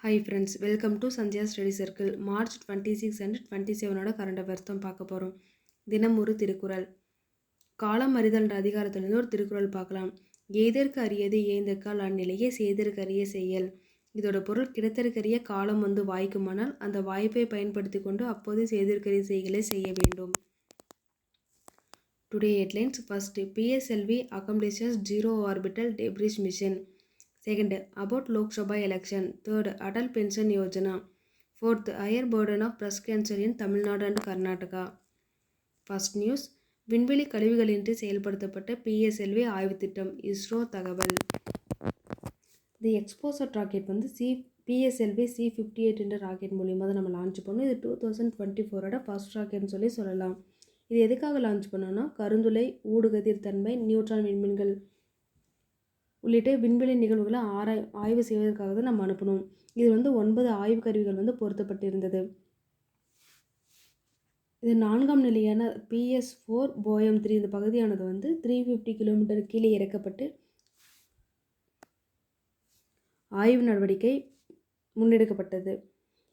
Hi friends, welcome to Sandhya study circle. March 26 and 27 current affairs தான் பார்க்க போகிறோம். தினம் ஒரு திருக்குறள். காலம் அறிதல்ன்ற அதிகாரத்திலிருந்து ஒரு திருக்குறள் பார்க்கலாம். எய்தற்கு அரியது ஏய்ந்தக்கால் அந்நிலையே செய்தற்கு அரிய செயல். இதோட பொருள், கிடைத்தற்கரிய காலம் வாய்க்குமானால் அந்த வாய்ப்பை பயன்படுத்தி கொண்டு அப்போது செய்தற்கரிய செய்களை செய்ய வேண்டும். Today headlines. First, PSLV accomplishes zero orbital debris mission. Second, about Lok Sabha election. Third, Atal Pension Yojana. Fourth, higher burden of breast cancer in Tamil Nadu and Karnataka. First news, விண்வெளி கழிவுகளின்றி செயல்படுத்தப்பட்ட PSLV ஆய்வு திட்டம். இஸ்ரோ தகவல். தி exposure rocket PSLV C58 என்ற rocket மூலியமாக தான் நம்ம launch பண்ணோம். இது 2024 ஃபர்ஸ்ட் ராக்கெட்னு சொல்லலாம். இது எதுக்காக லான்ச் பண்ணோன்னா, கருந்துளை, ஊடுகதிர் தன்மை, நியூட்ரான் விண்மீன்கள் உள்ளிட்ட விண்வெளி நிகழ்வுகளை ஆய்வு செய்வதற்காக தான் நம்ம அனுப்பணும். இது 9 ஆய்வு கருவிகள் பொருத்தப்பட்டிருந்தது. இது 4ஆம் நிலையான PS4 போயம் 3 இந்த பகுதியானது 350 கிலோமீட்டர் கீழே இறக்கப்பட்டு ஆய்வு நடவடிக்கை முன்னெடுக்கப்பட்டது.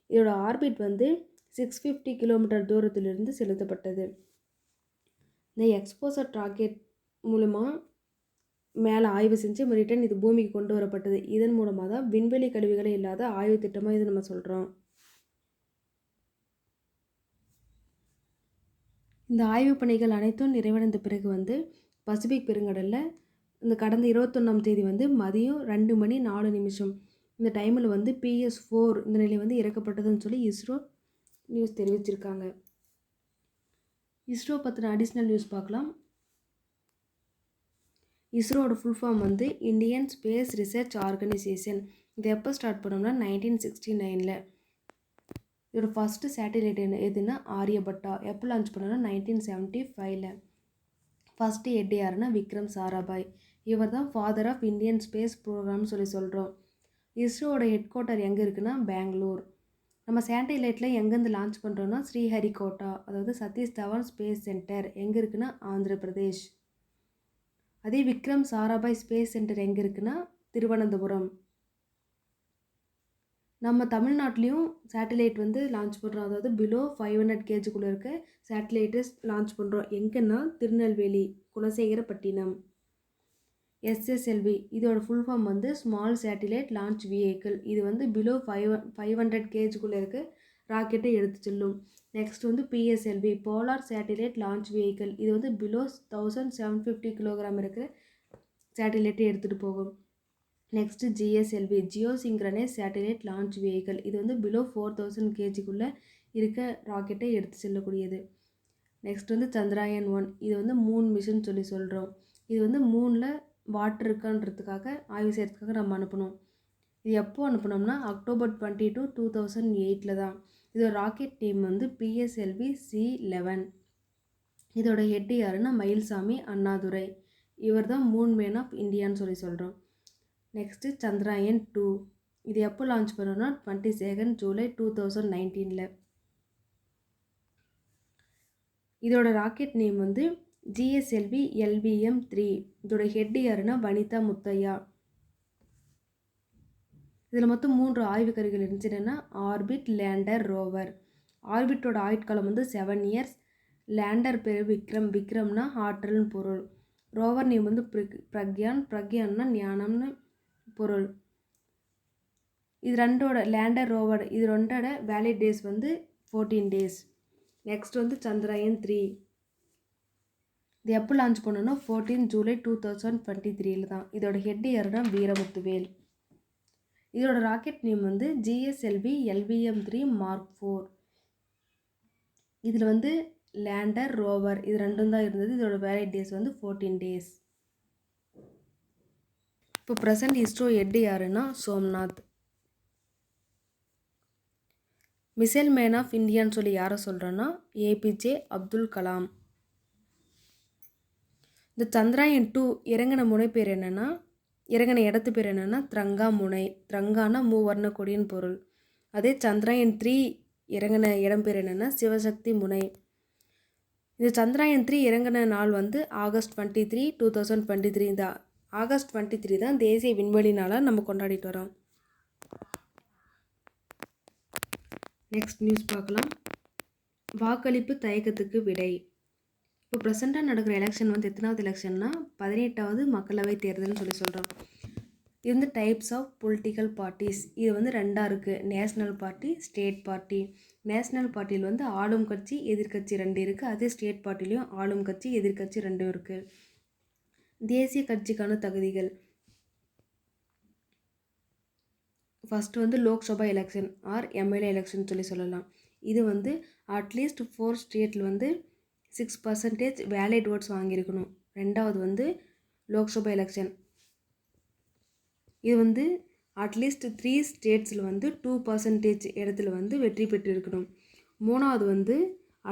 இதோட ஆர்பிட் 650 கிலோமீட்டர் தூரத்திலிருந்து செலுத்தப்பட்டது. இந்த எக்ஸ்போசர் ராக்கெட் மூலமாக மேலே ஆய்வு செஞ்சு ரிட்டர்ன் இது பூமிக்கு கொண்டு வரப்பட்டது. இதன் மூலமாக தான் விண்வெளி கழிவுகளே இல்லாத ஆய்வு திட்டமாக இது நம்ம சொல்கிறோம். இந்த ஆய்வு பணிகள் அனைத்தும் நிறைவடைந்த பிறகு பசிபிக் பெருங்கடலில் இந்த கடந்த 21ஆம் தேதி மதியம் 2 மணி 4 நிமிஷம் இந்த டைமில் PS4 இந்த நிலை இறக்கப்பட்டதுன்னு சொல்லி இஸ்ரோ நியூஸ் தெரிவிச்சிருக்காங்க. இஸ்ரோ பற்றின அடிஷ்னல் நியூஸ் பார்க்கலாம். இஸ்ரோட full form Indian space research organisation. இது எப்போ ஸ்டார்ட் பண்ணோம்னா 1969. இதோட ஃபஸ்ட்டு சேட்டிலைட் எதுனா ஆரியபட்டா. எப்போ லான்ச் பண்ணோம்னா 1975. ஃபஸ்ட்டு ஹெட் யாருன்னா விக்ரம் சாராபாய். இவர் தான் ஃபாதர் ஆஃப் இந்தியன் ஸ்பேஸ் ப்ரோக்ராம்னு சொல்கிறோம். இஸ்ரோவோட ஹெட் குவார்ட்டர் எங்கே இருக்குன்னா பெங்களூர். நம்ம சேட்டிலைட்டில் எங்கேருந்து லான்ச் பண்ணுறோன்னா ஸ்ரீஹரிகோட்டா, அதாவது சதீஷ் தவான் ஸ்பேஸ் சென்டர் எங்கே இருக்குன்னா ஆந்திர பிரதேஷ். அதே விக்ரம் சாராபாய் ஸ்பேஸ் சென்டர் எங்கே இருக்குன்னா திருவனந்தபுரம். நம்ம தமிழ்நாட்டிலையும் சேட்டிலைட் லான்ச் பண்ணுறோம். அதாவது பிலோ 500 kgக்குள்ளே இருக்க சேட்டிலைட்டு லான்ச் பண்ணுறோம். எங்கன்னா திருநெல்வேலி, குலசேகரப்பட்டினம். SSLV இதோட full form small satellite launch vehicle. இது பிலோ 500 kgக்குள்ளே இருக்க ராக்கெட்டை எடுத்து செல்லும். Next PSLV polar satellite launch vehicle. இது பிலோ 1750 கிலோகிராம் இருக்கிற சேட்டிலைட்டை எடுத்துகிட்டு போகும். Next GSLV geosynchronise satellite launch vehicle. இது பிலோ 4000 kgக்குள்ளே இருக்க ராக்கெட்டை எடுத்து செல்லக்கூடியது. நெக்ஸ்ட் சந்திராயன் 1. இது மூன் மிஷன் சொல்கிறோம். இது மூணில் வாட்டர் இருக்கான்றதுக்காக ஆய்வு செய்கிறதுக்காக நம்ம அனுப்பணும். இது எப்போ அனுப்பினோம்னா October 22, 2008 தான். இதோட ராக்கெட் நேம் PSLV C11. இதோட ஹெட் யாருன்னா மயில்சாமி அண்ணாதுரை. இவர் தான் மூன் மேன் ஆஃப் இந்தியான்னு சொல்கிறோம். நெக்ஸ்ட்டு சந்திராயன் 2. இது எப்போ லான்ச் பண்ணோம்னா 22 ஜூலை 2019. இதோட ராக்கெட் நேம் GSLV LVM-3. இதோட ஹெட் யாருன்னா வனிதா முத்தையா. இதில் மொத்தம் 3 ஆய்வு கருவிகள் இருந்துச்சு. என்னென்னா ஆர்பிட், லேண்டர், ரோவர். ஆர்பிட்டோட ஆயுட்காலம் 7 இயர்ஸ். லேண்டர் பேர் விக்ரம்னா ஆற்றல்னு பொருள். ரோவர் நேம் பிரக்யான்னா ஞானம்னு பொருள். இது ரெண்டோட லேண்டர், ரோவர் இது ரெண்டோட valid days 14 days. Next Chandrayaan 3. இது எப்போ லான்ச் பண்ணோன்னா 14 ஜூலை 2023 தான். இதோட ஹெட் யாருன்னா வீரமுத்துவேல். இதோட rocket name GSLV LVM-3 Mark 4. இதில் லேண்டர், ரோவர் இது ரெண்டும் தான் இருந்தது. இதோட வேலிட் டேஸ் 14 days. இப்போ ப்ரெசன்ட் இஸ்ரோ ஹெட் யாருன்னா சோம்நாத். மிசைல் மேன் ஆஃப் இந்தியான்னு யாரை சொல்கிறோன்னா APJ அப்துல் கலாம். இந்த சந்திராயன் 2 இறங்கின முனைப்பேர் என்னென்னா, இறங்கின இடத்து பேர் என்னென்னா திரங்கா முனை. திரங்கானா மூவர்ண கொடியின் பொருள். அதே சந்திராயன் 3 இறங்கின இடம் பேர் என்னென்னா சிவசக்தி முனை. இந்த சந்திராயன் 3 இறங்கின நாள் August 23, 2023. இந்த August 23 தான் தேசிய விண்வெளி நாளாக நம்ம கொண்டாடிட்டு வரோம். நெக்ஸ்ட் நியூஸ் பார்க்கலாம். வாக்களிப்பு தயக்கத்துக்கு விடை. இப்போ ப்ரெசெண்டாக நடக்கிற எலெக்ஷன் வந்து எத்தனாவது எலெக்ஷன்னா 18வது மக்களவை தேர்தல்னு சொல்கிறோம். இது வந்து டைப்ஸ் ஆஃப் பொலிட்டிக்கல் பார்ட்டிஸ். இது வந்து ரெண்டாக இருக்குது, national party, state party. National பார்ட்டியில் வந்து ஆளும் கட்சி எதிர்கட்சி 2 இருக்குது. அதே ஸ்டேட் பார்ட்டிலையும் ஆளும் கட்சி எதிர்கட்சி 2 இருக்குது. தேசிய கட்சிக்கான தகுதிகள். ஃபஸ்ட்டு வந்து Lok Sabha election or MLA election சொல்லலாம். இது வந்து அட்லீஸ்ட் 4 ஸ்டேட்டில் வந்து 6% வேலிட் ஓட்ஸ் வாங்கியிருக்கணும். ரெண்டாவது வந்து லோக்சபா எலெக்ஷன். இது வந்து அட்லீஸ்ட் 3 ஸ்டேட்ஸில் வந்து 2% இடத்துல வந்து வெற்றி பெற்றிருக்கணும். மூணாவது வந்து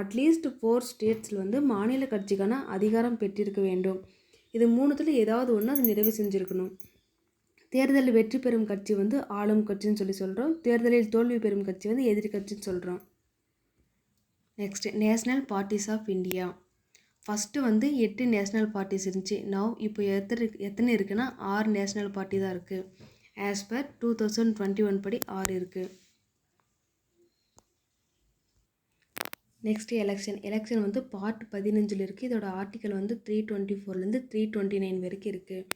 அட்லீஸ்ட் 4 ஸ்டேட்ஸில் வந்து மாநில கட்சிக்கான அதிகாரம் பெற்றிருக்க வேண்டும். இது மூணுத்தில் ஏதாவது ஒன்று அது நிறைவு செஞ்சுருக்கணும். தேர்தலில் வெற்றி பெறும் கட்சி வந்து ஆளும் கட்சின்னு சொல்கிறோம். தேர்தலில் தோல்வி பெறும் கட்சி வந்து எதிர்கட்சின்னு சொல்கிறோம். Next national parties of India. First வந்து 8 நேஷ்னல் பார்ட்டிஸ் இருந்துச்சு. நவ் இப்போ எத்தனை இருக்குன்னா 6 நேஷ்னல் பார்ட்டி தான் இருக்குது. ஆஸ் பர் 2021 படி 6 இருக்குது. நெக்ஸ்ட் எலெக்ஷன் வந்து பார்ட் 15 இருக்குது. இதோட ஆர்டிக்கல் வந்து 324 329 வரைக்கும் இருக்குது.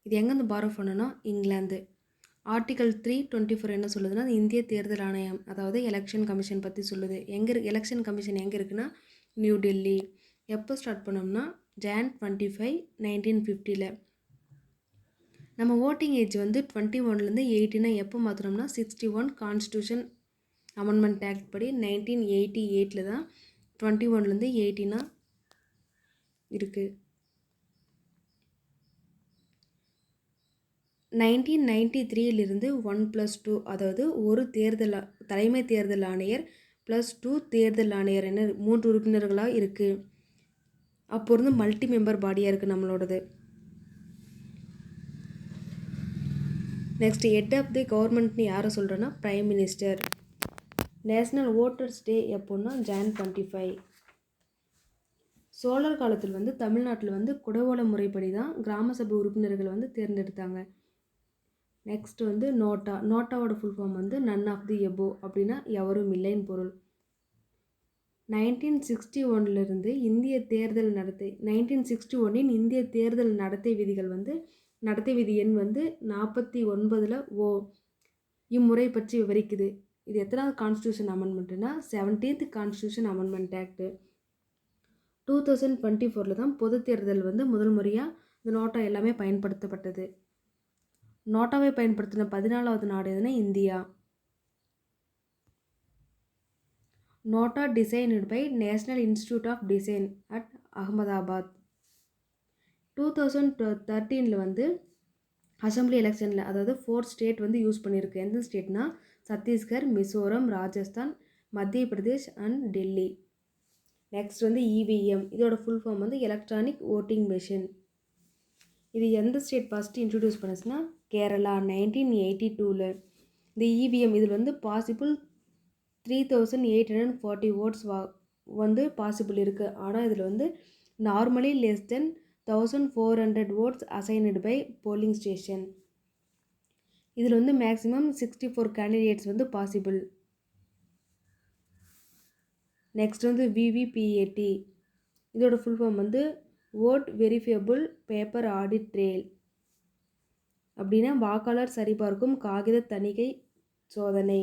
இது எங்கேருந்து பாரோ பண்ணணும்னா இங்கிலாந்து. ஆர்டிக்கல் 324 என்ன சொல்லுதுன்னா இந்திய தேர்தல் ஆணையம், அதாவது எலெக்ஷன் கமிஷன் பற்றி சொல்லுது. எலெக்ஷன் கமிஷன் எங்கே இருக்குன்னா நியூ டெல்லி. எப்போ ஸ்டார்ட் பண்ணோம்னா Jan 25, 1950. நம்ம ஓட்டிங் ஏஜ் வந்து 21 18 எப்போ மாற்றினோம்னா 61 கான்ஸ்டியூஷன் அமெண்ட்மெண்ட் ஆக்ட் படி 1988 தான் 21 18 இருக்குது. 1993 1+2, அதாவது ஒரு தலைமை தேர்தல் ஆணையர் +2 தேர்தல் ஆணையர் என 3 உறுப்பினர்களாக இருக்குது. அப்போ இருந்து மல்டி மெம்பர் பாடியாக இருக்குது நம்மளோடது. நெக்ஸ்ட் ஹெட் ஆஃப் தி கவர்மெண்ட்னு யாரை சொல்கிறேன்னா பிரைம் மினிஸ்டர். நேஷ்னல் ஓட்டர்ஸ் டே எப்போன்னா Jan 25. சோழர் காலத்தில் வந்து தமிழ்நாட்டில் வந்து குடவோலை முறைப்படி தான் கிராம சபை உறுப்பினர்கள் வந்து தேர்ந்தெடுத்தாங்க. நெக்ஸ்ட் வந்து நோட்டாவோட ஃபுல் ஃபார்ம் வந்து நன் ஆஃப் தி எபோ அப்படின்னா எவரும் இல்லைன்னு பொருள். 1961 இந்திய தேர்தல் 1961 இந்திய தேர்தல் நடத்தை விதிகள் வந்து நடத்தை விதி எண் வந்து 49 இம்முறை பற்றி விவரிக்குது. இது எத்தனாவது கான்ஸ்டியூஷன் அமெண்ட்மெண்ட்னா 17th கான்ஸ்டியூஷன் அமெண்ட்மெண்ட் ஆக்ட். 2024 தான் பொது தேர்தல் வந்து முதல் முறையாக இந்த நோட்டா எல்லாமே பயன்படுத்தப்பட்டது. நோட்டாவை பயன்படுத்தின 14வது நாடு எதுனா India. NOTA designed by national institute of design at Ahmedabad. 2013 வந்து அசம்பிளி எலெக்ஷனில், அதாவது 4 ஸ்டேட் வந்து யூஸ் பண்ணியிருக்கு. எந்த ஸ்டேட்னா சத்தீஸ்கர், மிசோரம், ராஜஸ்தான், மத்திய பிரதேஷ் அண்ட் டெல்லி. நெக்ஸ்ட் வந்து இவிஎம். இதோட ஃபுல் ஃபார்ம் வந்து எலக்ட்ரானிக் ஓட்டிங் மெஷின். இது எந்த ஸ்டேட் ஃபஸ்ட்டு இன்ட்ரடியூஸ் பண்ணுச்சுன்னா கேரளா 1982. இந்த இவிஎம் இதில் வந்து பாசிபிள் 3840 ஓட்ஸ் வந்து பாசிபிள் இருக்குது. ஆனால் இதில் வந்து normally less than 1400 votes assigned by polling station. இதில் வந்து மேக்ஸிமம் 64 கேண்டிடேட்ஸ் வந்து பாசிபிள். நெக்ஸ்ட் வந்து விவிபிஏடி. இதோட ஃபுல் ஃபார்ம் வந்து vote verifiable paper audit trail. அப்படின்னா வாக்காளர் சரிபார்க்கும் காகித தணிக்கை சோதனை.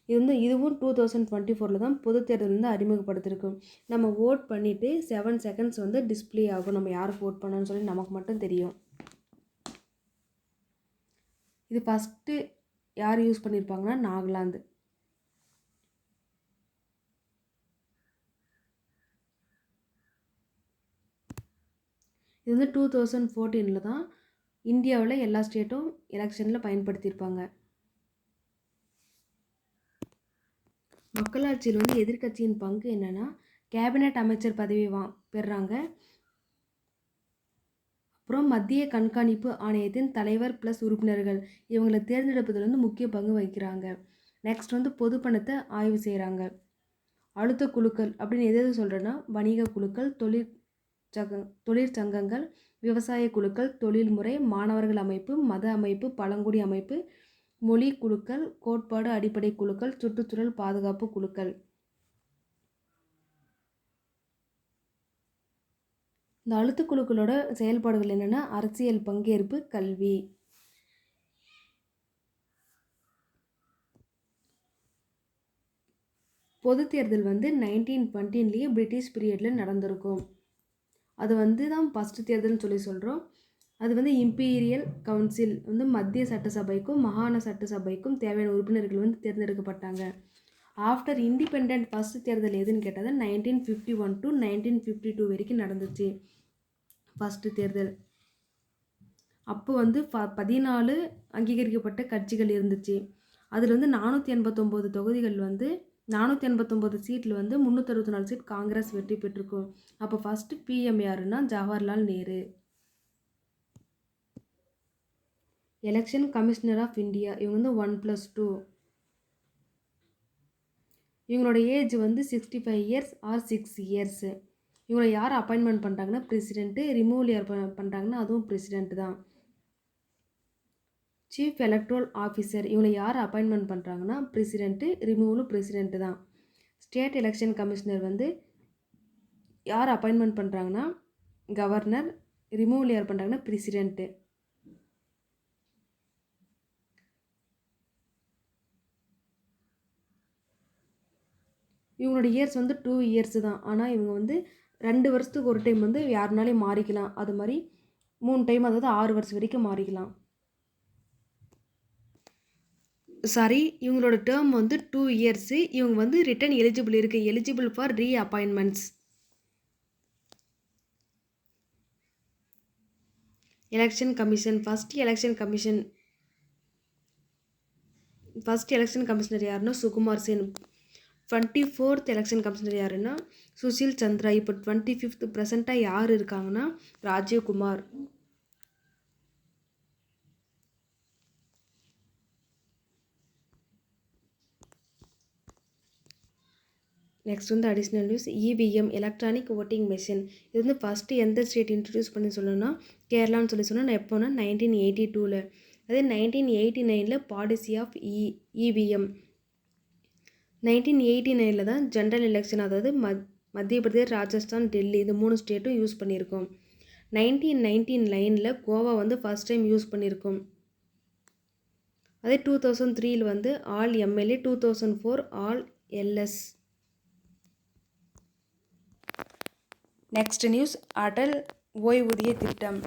இதுவும் 2024 தான் பொது தேர்தல் வந்து அறிமுகப்படுத்திருக்கும். நம்ம ஓட் பண்ணிவிட்டு 7 seconds வந்து டிஸ்பிளே ஆகும், நம்ம யாருக்கு ஓட் பண்ணணும்னு சொல்லி நமக்கு மட்டும் தெரியும். இது ஃபஸ்ட்டு யார் யூஸ் பண்ணியிருப்பாங்கன்னா நாகாலாந்து. இது வந்து 2014 தான் இந்தியாவில் எல்லா ஸ்டேட்டும் எலெக்ஷனில் பயன்படுத்தியிருப்பாங்க. மக்களாட்சியில் வந்து எதிர்கட்சியின் பங்கு என்னென்னா கேபினட் அமைச்சர் பதவி பெறுறாங்க. அப்புறம் மத்திய கண்காணிப்பு ஆணையத்தின் தலைவர் ப்ளஸ் உறுப்பினர்கள் இவங்களை தேர்ந்தெடுப்பதில் வந்து முக்கிய பங்கு வகிக்கிறாங்க. நெக்ஸ்ட் வந்து பொது பணத்தை ஆய்வு செய்கிறாங்க. அழுத்த குழுக்கள் அப்படின்னு எது சொல்கிறேன்னா வணிக குழுக்கள், தொழிற்சங்கங்கள், விவசாய குழுக்கள், தொழில்முறை, மாணவர்கள் அமைப்பு, மத அமைப்பு, பழங்குடி அமைப்பு, மொழி குழுக்கள், கோட்பாடு அடிப்படை குழுக்கள், சுற்றுச்சூழல் பாதுகாப்பு குழுக்கள். இந்த அழுத்தக்குழுக்களோட செயல்பாடுகள் என்னென்னா அரசியல் பங்கேற்பு, கல்வி. பொது தேர்தல் வந்து 1920 பிரிட்டிஷ் பீரியடில் நடந்திருக்கும். அது வந்து தான் ஃபஸ்ட்டு தேர்தல்னு சொல்லி சொல்கிறோம். அது வந்து இம்பீரியல் கவுன்சில் வந்து மத்திய சட்டசபைக்கும் மாகாண சட்டசபைக்கும் தேவையான உறுப்பினர்கள் வந்து தேர்ந்தெடுக்கப்பட்டாங்க. ஆஃப்டர் இண்டிபெண்ட் ஃபஸ்ட்டு தேர்தல் எதுன்னு கேட்டால் 1951 to 1952 வரைக்கும் நடந்துச்சு ஃபஸ்ட்டு தேர்தல். அப்போ வந்து 14 அங்கீகரிக்கப்பட்ட கட்சிகள் இருந்துச்சு. அதில் வந்து 489 தொகுதிகள் வந்து 489 சீட்டில் வந்து 364 சீட் காங்கிரஸ் வெற்றி பெற்றிருக்கும். அப்போ ஃபஸ்ட்டு பிஎம் யாருன்னா Jawaharlal Nehru. Election commissioner of India இவங்க வந்து 1+2. இவங்களோட ஏஜ் வந்து 65 இயர்ஸ் ஆர் 6 இயர்ஸு. இவங்களை யார் அப்பாயின்மெண்ட் பண்ணுறாங்கன்னா பிரசிடென்ட்டு. ரிமூவல் யார் பண்ணுறாங்கன்னா அதுவும் பிரசிடென்ட் தான். சீஃப் எலக்ட்ரல் ஆஃபீஸர் இவங்களை யார் அப்பாயின்மெண்ட் பண்ணுறாங்கன்னா பிரசிடென்ட்டு. ரிமூவலும் பிரசிடென்ட்டு தான். ஸ்டேட் எலெக்ஷன் கமிஷனர் வந்து யார் அப்பாயின்மெண்ட் பண்ணுறாங்கன்னா கவர்னர். ரிமூவல் யார் பண்ணுறாங்கன்னா பிரசிடென்ட்டு. இவங்களோட இயர்ஸ் வந்து 2 இயர்ஸு தான். ஆனால் இவங்க வந்து 2 வருஷத்துக்கு ஒரு டைம் வந்து யாருனாலையும் மாறிக்கலாம். அது மாதிரி 3 டைம், அதாவது 6 வருஷம் வரைக்கும் மாறிக்கலாம். சாரி, இவங்களோட டேர்ம் வந்து 2 இயர்ஸு. இவங்க வந்து ரிட்டன் எலிஜிபிள் இருக்குது. Eligible for re appointments. Election commission first election commissioner யாருன்னா Sukumar Sen. 24th election commissioner யாருன்னா சுஷில் சந்திரா. இப்போ 25th ப்ரெசண்ட்டாக யார் இருக்காங்கன்னா ராஜீவ்குமார். நெக்ஸ்ட் வந்து additional news. EVM electronic voting machine இது வந்து ஃபஸ்ட்டு எந்த ஸ்டேட் இன்ட்ரடியூஸ் பண்ணி சொல்லணும்னா கேரளான்னு சொல்லி சொன்னால் எப்போனா 1982. அதே 1989 பாலிசி ஆஃப் இவிஎம். 1989 தான் ஜென்ரல் எலெக்ஷன், அதாவது மத்திய பிரதேஷ், ராஜஸ்தான், டெல்லி இந்த 3 ஸ்டேட்டும் யூஸ் பண்ணியிருக்கோம். 1999 கோவா வந்து ஃபஸ்ட் டைம் யூஸ் பண்ணியிருக்கோம். அதே 2003 வந்து all MLA, 2004 all LS. Next news Atal ஓய்வூதிய திட்டம்.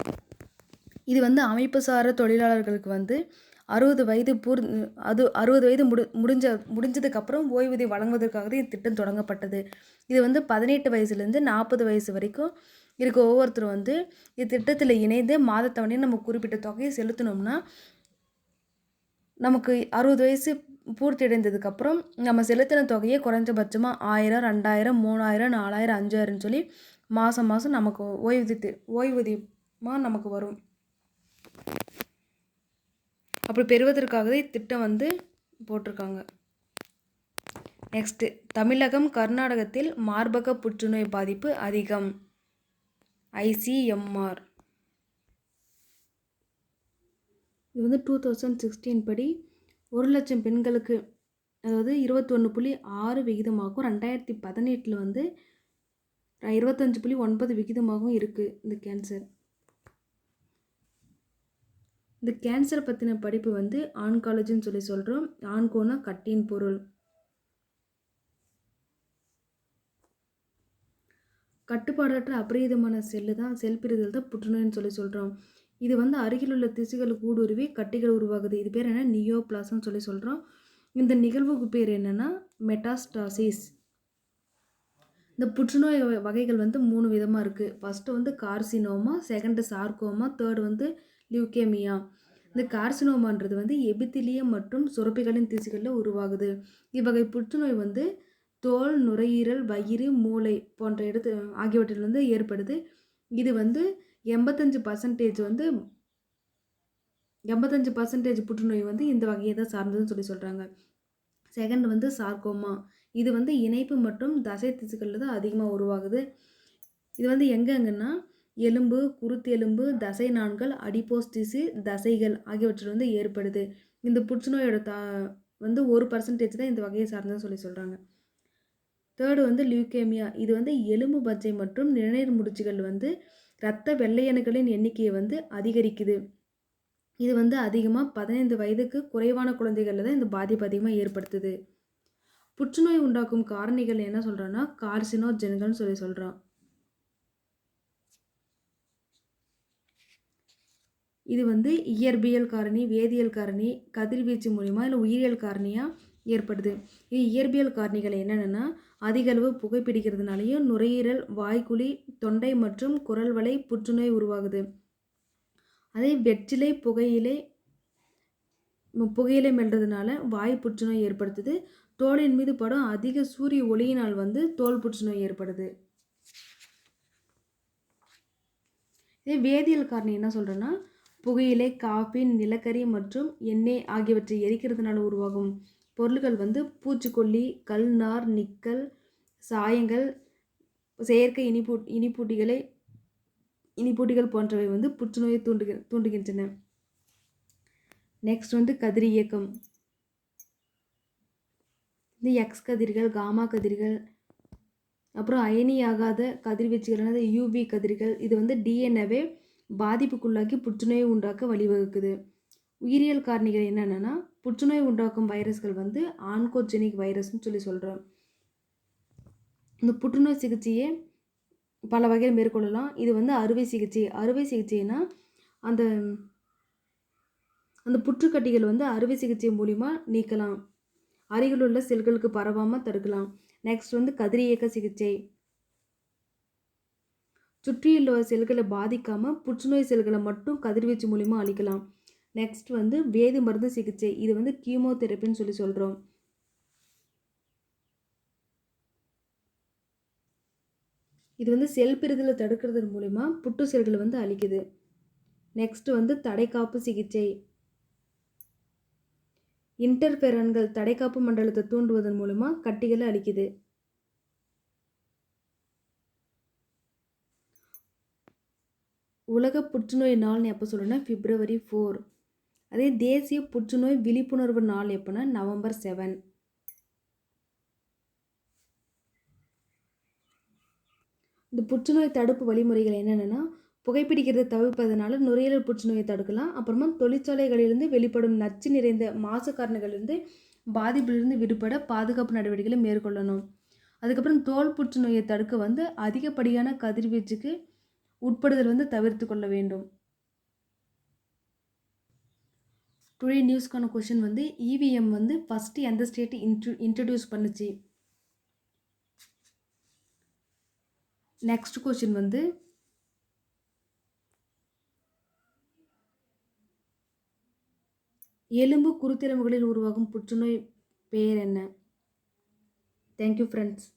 இது வந்து அமைப்புசாரா தொழிலாளர்களுக்கு வந்து 60 வயது 60 வயது முடிஞ்சதுக்கப்புறம் ஓய்வூதியம் வழங்குவதற்காக இத்திட்டம் தொடங்கப்பட்டது. இது வந்து 18 வயசுலேருந்து 40 வயசு வரைக்கும் இருக்க ஒவ்வொருத்தரும் வந்து இத்திட்டத்தில் இணைந்து மாதத்தவணைன்னு நம்ம குறிப்பிட்ட தொகையை செலுத்தினோம்னா நமக்கு 60 வயசு பூர்த்தி அடைந்ததுக்கப்புறம் நம்ம செலுத்தின தொகையை குறைஞ்சபட்சமாக 1000, 2000, 3000, 4000, 5000 சொல்லி மாதம் நமக்கு ஓய்வூதியமாக நமக்கு வரும். அப்படி பெறுவதற்காகவே திட்டம் வந்து போட்டிருக்காங்க. நெக்ஸ்ட்டு தமிழகம், கர்நாடகத்தில் மார்பக புற்றுநோய் பாதிப்பு அதிகம். ICMR. இது வந்து 2016 படி 1,00,000 பெண்களுக்கு, அதாவது 21.6 விகிதமாகவும் 2018 வந்து 25.9 விகிதமாகவும் இருக்குது இந்த கேன்சர். இந்த கேன்சர் பற்றின படிப்பு வந்து ஆன்காலஜின்னு சொல்லி சொல்கிறோம். ஆன்கோனா கட்டின் பொருள். கட்டுப்பாடற்ற அபரீதமான செல் பிரிதல் தான் புற்றுநோய்னு சொல்லி சொல்கிறோம். இது வந்து அருகிலுள்ள திசுகளுக்கு ஊடுருவி கட்டிகள் உருவாகுது. இது பேர் என்ன? நியோபிளாசம்னு சொல்லி சொல்கிறோம். இந்த நிகழ்வுக்கு பேர் என்னென்னா மெட்டாஸ்டாசிஸ். இந்த புற்றுநோய் வகைகள் வந்து 3 விதமாக இருக்குது. ஃபஸ்ட்டு வந்து கார்சினோமா, செகண்டு சார்கோமா, தேர்டு வந்து லியூகேமியா. இந்த கார்சினோமான்றது வந்து எபித்திலியம் மற்றும் சுரப்பிகளின் திசுகளில் உருவாகுது. இவ்வகை புற்றுநோய் வந்து தோல், நுரையீரல், வயிறு, மூளை போன்ற ஆகியவற்றில் வந்து ஏற்படுது. இது வந்து 85% வந்து 85% புற்றுநோய் வந்து இந்த வகையை தான் சார்ந்ததுன்னு சொல்லி சொல்கிறாங்க. செகண்ட் வந்து சார்கோமா. இது வந்து இணைப்பு மற்றும் தசை திசுக்களில் தான் அதிகமாக உருவாகுது. இது வந்து எங்கெங்கன்னா எலும்பு, குருத்தெலும்பு, தசை நாண்கள், அடிப்போஸ் திசு, தசைகள் ஆகியவற்றில் வந்து ஏற்படுது. இந்த புற்றுநோயோட வந்து 1% தான் இந்த வகையை சார்ந்ததுன்னு சொல்றாங்க. தேர்டு வந்து லியூகேமியா. இது வந்து எலும்பு மஜ்ஜை மற்றும் நிணநீர் முடிச்சுகள் வந்து இரத்த வெள்ளையணுக்களின் எண்ணிக்கையை வந்து அதிகரிக்குது. இது வந்து அதிகமாக 15 வயதுக்கு குறைவான குழந்தைகளில் தான் இந்த பாதிப்பு அதிகமாக ஏற்படுத்துது. புற்றுநோய் உண்டாக்கும் காரணிகள் என்ன சொல்கிறோன்னா கார்சினோஜென்கள்னு சொல்கிறோம். இது வந்து இயற்பியல் காரணி, வேதியியல் காரணி, கதிர்வீச்சு மூலிமா இல்லை உயிரியல் காரணியாக ஏற்படுது. இது இயற்பியல் காரணிகள் என்னென்னா அதிகளவு புகைப்பிடிக்கிறதுனாலையும் நுரையீரல், வாய்க்குழி, தொண்டை மற்றும் குரல் வலை புற்றுநோய் உருவாகுது. அதே வெற்றிலை, புகையிலை மெல்றதுனால வாய் புற்றுநோய் ஏற்படுத்துது. தோலின் மீது படும் அதிக சூரிய ஒளியினால் வந்து தோல் புற்றுநோய் ஏற்படுது. இதே வேதியியல் காரணி என்ன சொல்கிறேன்னா புகையிலை, காஃபி, நிலக்கரி மற்றும் எண்ணெய் ஆகியவற்றை எரிக்கிறதுனால உருவாகும் பொருட்கள் வந்து பூச்சிக்கொல்லி, கல்நார், நிக்கல், சாயங்கள், செயற்கை இனிப்பூட்டிகள் போன்றவை வந்து புற்றுநோயை தூண்டுகின்றன. நெக்ஸ்ட் வந்து கதிரியக்கம். இந்த எக்ஸ் கதிர்கள், காமா கதிர்கள், அப்புறம் அயனியாகாத கதிர்வீச்சுகள், யூவி கதிர்கள், இது வந்து டிஎன்ஏவே பாதிப்புக்குள்ளாக்கி புற்றுநோயை உண்டாக்க வழிவகுக்குது. உயிரியல் காரணிகள் என்னென்னா புற்றுநோய் உண்டாக்கும் வைரஸ்கள் வந்து ஆன்கோஜெனிக் வைரஸ்ன்னு சொல்கிறோம். இந்த புற்றுநோய் சிகிச்சையை பல வகையில் மேற்கொள்ளலாம். இது வந்து அறுவை சிகிச்சைனா அந்த அந்த புற்றுக்கட்டிகள் வந்து அறுவை சிகிச்சை மூலிமா நீக்கலாம். அருகிலுள்ள செல்களுக்கு பரவாமல் தடுக்கலாம். நெக்ஸ்ட் வந்து கதிரியக்க சிகிச்சை. சுற்றியுள்ள செல்களை பாதிக்காமல் புற்றுநோய் செல்களை மட்டும் கதிர்வீச்சு மூலிமா அழிக்கலாம். நெக்ஸ்ட் வந்து வேதி மருந்து சிகிச்சை. இது வந்து கீமோதெரப்பின்னு சொல்கிறோம். இது வந்து செல் பிரிதலை தடுக்கிறது மூலிமா புற்று செல்களை வந்து அழிக்குது. நெக்ஸ்ட் வந்து தடைக்காப்பு சிகிச்சை. இன்டர்ஃபெரான்கள் தடைக்காப்பு மண்டலத்தை தூண்டுவதன் மூலமா கட்டிகளை அழிக்குது. உலக புற்றுநோய் நாள்னு எப்போ சொல்கிறேன்னா February 4. அதே தேசிய புற்றுநோய் விழிப்புணர்வு நாள் எப்போனா November 7. இந்த புற்றுநோய் தடுப்பு வழிமுறைகள் என்னென்னா புகைப்பிடிக்கிறதை தவிர்ப்பதனால நுரையீரல் புற்றுநோயை தடுக்கலாம். அப்புறமா தொழிற்சாலைகளிலிருந்து வெளிப்படும் நச்சு நிறைந்த மாசு காரணிகளிலிருந்து பாதிப்பிலிருந்து விடுபட பாதுகாப்பு நடவடிக்கைகளை மேற்கொள்ளணும். அதுக்கப்புறம் தோல் புற்றுநோயை தடுக்க வந்து அதிகப்படியான கதிர்வீச்சுக்கு உட்படுதல் வந்து தவிர்த்து கொள்ள வேண்டும். டுடே நியூஸ்க்கான கொஷின் வந்து இவிஎம் வந்து ஃபஸ்ட்டு எந்த ஸ்டேட் இன்ட்ரடியூஸ் பண்ணுச்சு? நெக்ஸ்ட் கொஷின் வந்து எலும்பு குருத்தெலும்புகளில் உருவாகும் புற்றுநோய் பெயர் என்ன? Thank you friends.